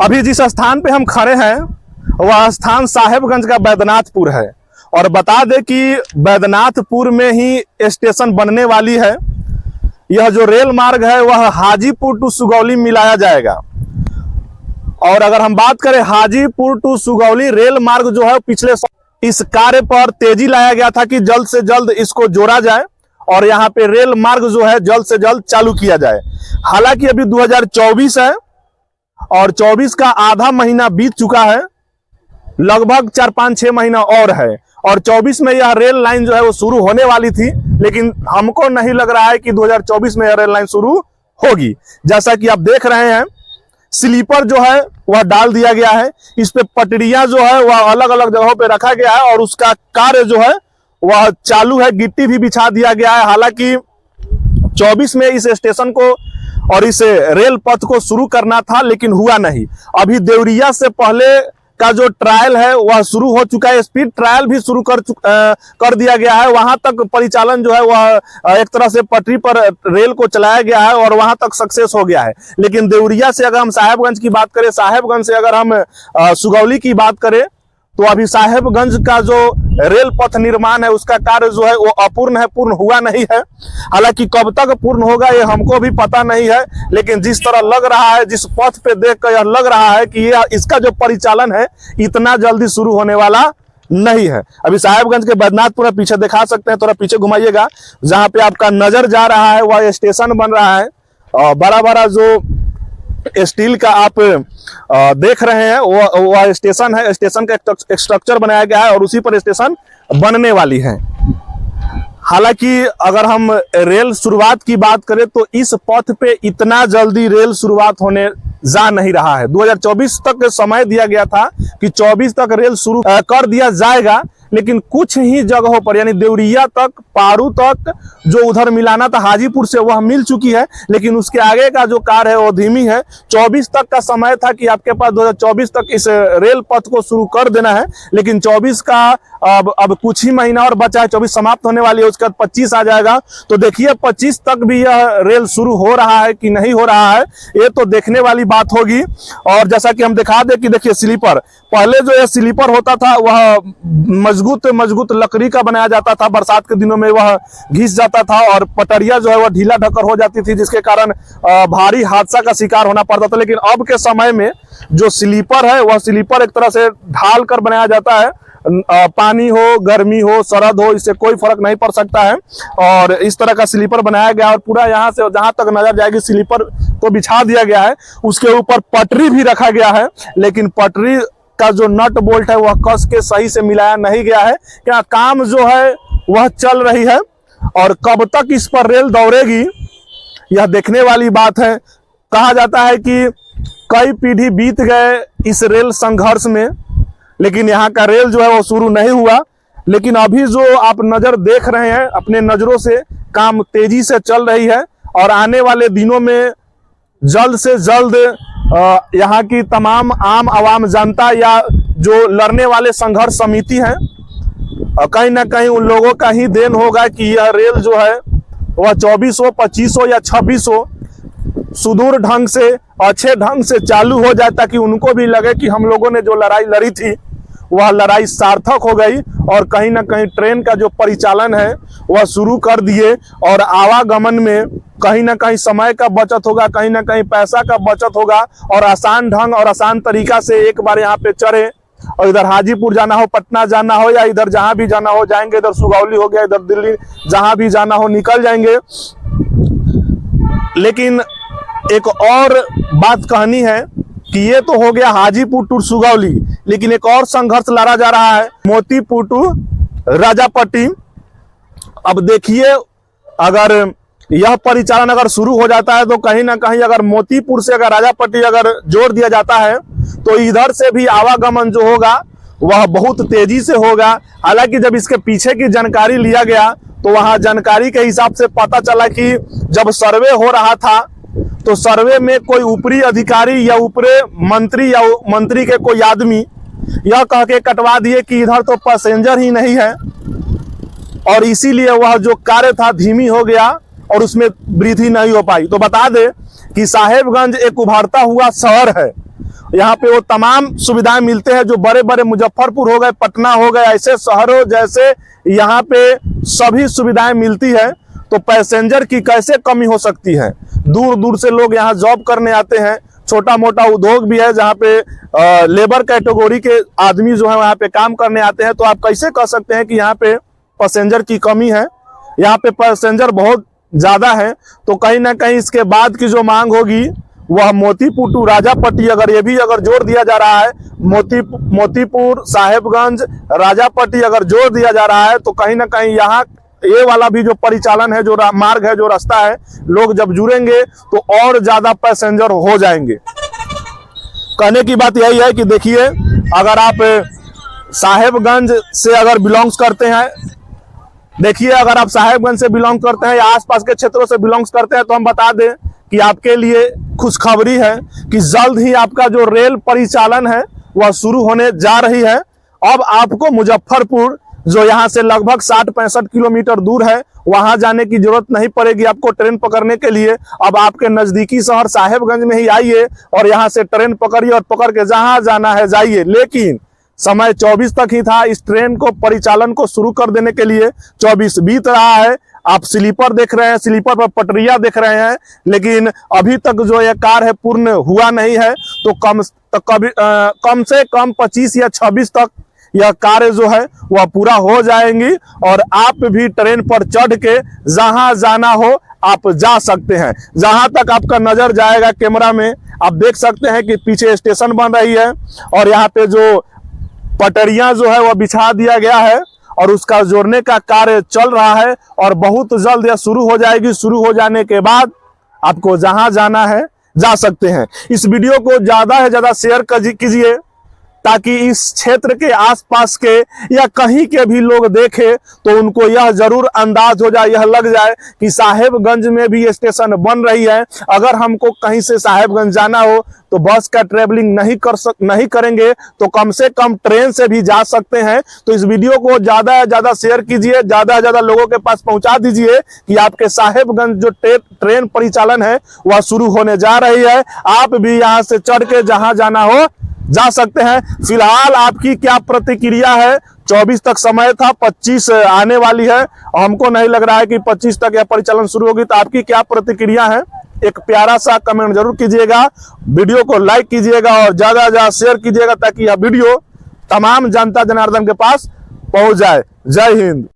अभी जिस स्थान पे हम खड़े हैं वह स्थान साहेबगंज का बैद्यनाथपुर है और बता दें कि बैद्यनाथपुर में ही स्टेशन बनने वाली है। यह जो रेल मार्ग है वह हाजीपुर टू सुगौली मिलाया जाएगा। और अगर हम बात करें हाजीपुर टू सुगौली रेल मार्ग जो है पिछले इस कार्य पर तेजी लाया गया था कि जल्द से जल्द इसको जोड़ा जाए और यहाँ पे रेल मार्ग जो है जल्द से जल्द चालू किया जाए। हालांकि अभी 2024 है और 24 का आधा महीना बीत चुका है, लगभग 4-5-6 महीना और है और 24 में यह रेल लाइन जो है वो शुरू होने वाली थी, लेकिन हमको नहीं लग रहा है कि 2024 में यह रेल लाइन शुरू होगी। जैसा कि आप देख रहे हैं स्लीपर जो है वह डाल दिया गया है, इस पे पटरियां जो है वह अलग अलग जगहों पे रखा गया है और उसका कार्य जो है वह चालू है, गिट्टी भी बिछा दिया गया है। हालांकि 24 में इस स्टेशन को और इस रेल पथ को शुरू करना था लेकिन हुआ नहीं। अभी देवरिया से पहले का जो ट्रायल है वह शुरू हो चुका है, स्पीड ट्रायल भी शुरू कर दिया गया है। वहां तक परिचालन जो है वह एक तरह से पटरी पर रेल को चलाया गया है और वहां तक सक्सेस हो गया है। लेकिन देवरिया से अगर हम साहेबगंज की बात करें, साहेबगंज से अगर हम सुगौली की बात करें तो अभी साहेबगंज का जो रेल पथ निर्माण है उसका कार्य जो है वो अपूर्ण है, पूर्ण हुआ नहीं है। हालांकि कब तक पूर्ण होगा ये हमको भी पता नहीं है, लेकिन जिस तरह लग रहा है, जिस पथ पे देखकर यह लग रहा है कि यह इसका जो परिचालन है इतना जल्दी शुरू होने वाला नहीं है। अभी साहेबगंज के बैद्यनाथपुर पीछे दिखा सकते हैं, थोड़ा पीछे घुमाइएगा, जहां पे आपका नजर जा रहा है वह स्टेशन बन रहा है और बड़ा बड़ा जो स्टील का आप देख रहे हैं वह स्टेशन है। स्टेशन का एक स्ट्रक्चर बनाया गया है और उसी पर स्टेशन बनने वाली है। हालांकि अगर हम रेल शुरुआत की बात करें तो इस पथ पे इतना जल्दी रेल शुरुआत होने जा नहीं रहा है। 2024 तक समय दिया गया था कि 24 तक रेल शुरू कर दिया जाएगा, लेकिन कुछ ही जगहों पर यानी देवरिया तक, पारू तक जो उधर मिलाना था हाजीपुर से वह मिल चुकी है, लेकिन उसके आगे का जो कार्य है वो धीमी है। 24 तक का समय था कि आपके पास 2024 तक इस रेल पथ को शुरू कर देना है, लेकिन 24 का अब कुछ ही महीना और बचा है, 24 समाप्त होने वाली है, उसके बाद 25 आ जाएगा। तो देखिए 25 तक भी यह रेल शुरू हो रहा है कि नहीं हो रहा है, ये तो देखने वाली बात होगी। और जैसा कि हम दिखा दें कि देखिए स्लीपर, पहले जो ये स्लीपर होता था वह मजबूत लकड़ी का बनाया जाता था, बरसात के दिनों में वह घिस जाता था और पटरिया जो है वह ढीला ढक्कर हो जाती थी, जिसके कारण भारी हादसा का शिकार होना पड़ता था। लेकिन अब के समय में जो स्लीपर है वह स्लीपर एक तरह से ढाल कर बनाया जाता है, पानी हो, गर्मी हो, सरद हो, इससे कोई फर्क नहीं पड़ सकता है। और इस तरह का स्लीपर बनाया गया और पूरा यहाँ से जहां तक नजर जाएगी स्लीपर को बिछा दिया गया है। उसके ऊपर पटरी भी रखा गया है, लेकिन पटरी का जो नट बोल्ट है वह कस के सही से मिलाया नहीं गया है। क्या काम जो है वह चल रही है और कब तक इस पर रेल दौड़ेगी यह देखने वाली बात है। कहा जाता है कि कई पीढ़ी बीत गए इस रेल संघर्ष में, लेकिन यहाँ का रेल जो है वो शुरू नहीं हुआ। लेकिन अभी जो आप नजर देख रहे हैं अपने नजरों से, काम तेजी से चल रही है और आने वाले दिनों में जल्द से जल्द यहाँ की तमाम आम आवाम जनता या जो लड़ने वाले संघर्ष समिति है, कहीं ना कहीं उन लोगों का ही देन होगा कि यह रेल जो है वह 24 हो, 25 हो या 26 हो, सुदूर ढंग से, अच्छे ढंग से चालू हो जाए, ताकि उनको भी लगे कि हम लोगों ने जो लड़ाई लड़ी थी वह लड़ाई सार्थक हो गई और कहीं ना कहीं ट्रेन का जो परिचालन है वह शुरू कर दिए और आवागमन में कहीं ना कहीं समय का बचत होगा, कहीं ना कहीं पैसा का बचत होगा और आसान ढंग और आसान तरीका से एक बार यहाँ पे चढ़े और इधर हाजीपुर जाना हो, पटना जाना हो या इधर जहां भी जाना हो जाएंगे, इधर सुगौली हो गया, इधर दिल्ली जहां भी जाना हो निकल जाएंगे। लेकिन एक और बात कहनी है कि ये तो हो गया हाजीपुर टू सुगौली, लेकिन एक और संघर्ष लड़ा जा रहा है मोतीपुर टू राजापट्टी। अब देखिए अगर यह परिचालन अगर शुरू हो जाता है तो कहीं ना कहीं अगर मोतीपुर से अगर राजापट्टी अगर जोड़ दिया जाता है तो इधर से भी आवागमन जो होगा वह बहुत तेजी से होगा। हालांकि जब इसके पीछे की जानकारी लिया गया तो वहां जानकारी के हिसाब से पता चला कि जब सर्वे हो रहा था तो सर्वे में कोई ऊपरी अधिकारी या ऊपरी मंत्री या मंत्री के कोई आदमी यह कह के कटवा दिए कि इधर तो पैसेंजर ही नहीं है और इसीलिए वह जो कार्य था धीमी हो गया और उसमें वृद्धि नहीं हो पाई। तो बता दें कि साहेबगंज एक उभरता हुआ शहर है, यहाँ पे वो तमाम सुविधाएं मिलते हैं जो बड़े बड़े मुजफ्फरपुर हो गए, पटना हो गए, ऐसे शहरों जैसे यहाँ पे सभी सुविधाएं मिलती है। तो पैसेंजर की कैसे कमी हो सकती है? दूर दूर से लोग यहाँ जॉब करने आते हैं, छोटा मोटा उद्योग भी है जहाँ पे लेबर कैटेगरी के आदमी जो है वहाँ पे काम करने आते हैं। तो आप कैसे कह सकते हैं कि यहाँ पे पैसेंजर की कमी है? यहाँ पे पैसेंजर बहुत ज्यादा है। तो कहीं ना कहीं इसके बाद की जो मांग होगी वह मोतीपुर टू राजापट्टी, अगर ये भी अगर जोड़ दिया जा रहा है, मोतीपुर साहेबगंज राजापट्टी अगर जोड़ दिया जा रहा है, तो कहीं ना कहीं यहाँ ये वाला भी जो परिचालन है, जो मार्ग है, जो रास्ता है, लोग जब जुड़ेंगे तो और ज्यादा पैसेंजर हो जाएंगे। कहने की बात यही है कि देखिए, अगर आप साहेबगंज से अगर बिलोंग्स करते हैं, देखिए अगर आप साहेबगंज से बिलोंग करते हैं या आसपास के क्षेत्रों से बिलोंग्स करते हैं, तो हम बता दें कि आपके लिए खुशखबरी है कि जल्द ही आपका जो रेल परिचालन है वह शुरू होने जा रही है। अब आपको मुजफ्फरपुर, जो यहाँ से लगभग 60-65 किलोमीटर दूर है, वहां जाने की जरूरत नहीं पड़ेगी आपको ट्रेन पकड़ने के लिए। अब आपके नजदीकी शहर साहेबगंज में ही आइए और यहाँ से ट्रेन पकड़िए और पकड़ के जहां जाना है जाइए। लेकिन समय 24 तक ही था इस ट्रेन को परिचालन को शुरू कर देने के लिए। 24 बीत रहा है, आप स्लीपर देख रहे हैं, स्लीपर पर पटरियां देख रहे हैं, लेकिन अभी तक जो ये कार्य है पूर्ण हुआ नहीं है। तो कम से कम 25 या 26 तक यह कार्य जो है वह पूरा हो जाएंगी और आप भी ट्रेन पर चढ़ के जहां जाना हो आप जा सकते हैं। जहां तक आपका नजर जाएगा कैमरा में, आप देख सकते हैं कि पीछे स्टेशन बन रही है और यहाँ पे जो पटरियां जो है वह बिछा दिया गया है और उसका जोड़ने का कार्य चल रहा है और बहुत जल्द यह शुरू हो जाएगी। शुरू हो जाने के बाद आपको जहां जाना है जा सकते हैं। इस वीडियो को ज्यादा से ज्यादा शेयर कीजिए ताकि इस क्षेत्र के आसपास के या कहीं के भी लोग देखें तो उनको यह जरूर अंदाज हो जाए, यह लग जाए कि साहेबगंज में भी स्टेशन बन रही है। अगर हमको कहीं से साहेबगंज जाना हो तो बस का ट्रेवलिंग नहीं करेंगे तो कम से कम ट्रेन से भी जा सकते हैं। तो इस वीडियो को ज्यादा से ज्यादा शेयर कीजिए, ज्यादा से ज्यादा लोगों के पास पहुंचा दीजिए कि आपके साहेबगंज जो ट्रेन परिचालन है वह शुरू होने जा रही है। आप भी यहाँ से चढ़ के जहां जाना हो जा सकते हैं। फिलहाल आपकी क्या प्रतिक्रिया है? 24 तक समय था, 25 आने वाली है, हमको नहीं लग रहा है कि 25 तक यह परिचालन शुरू होगी। तो आपकी क्या प्रतिक्रिया है? एक प्यारा सा कमेंट जरूर कीजिएगा, वीडियो को लाइक कीजिएगा और ज्यादा से ज्यादा शेयर कीजिएगा ताकि यह वीडियो तमाम जनता जनार्दन के पास पहुंच जाए। जय हिंद।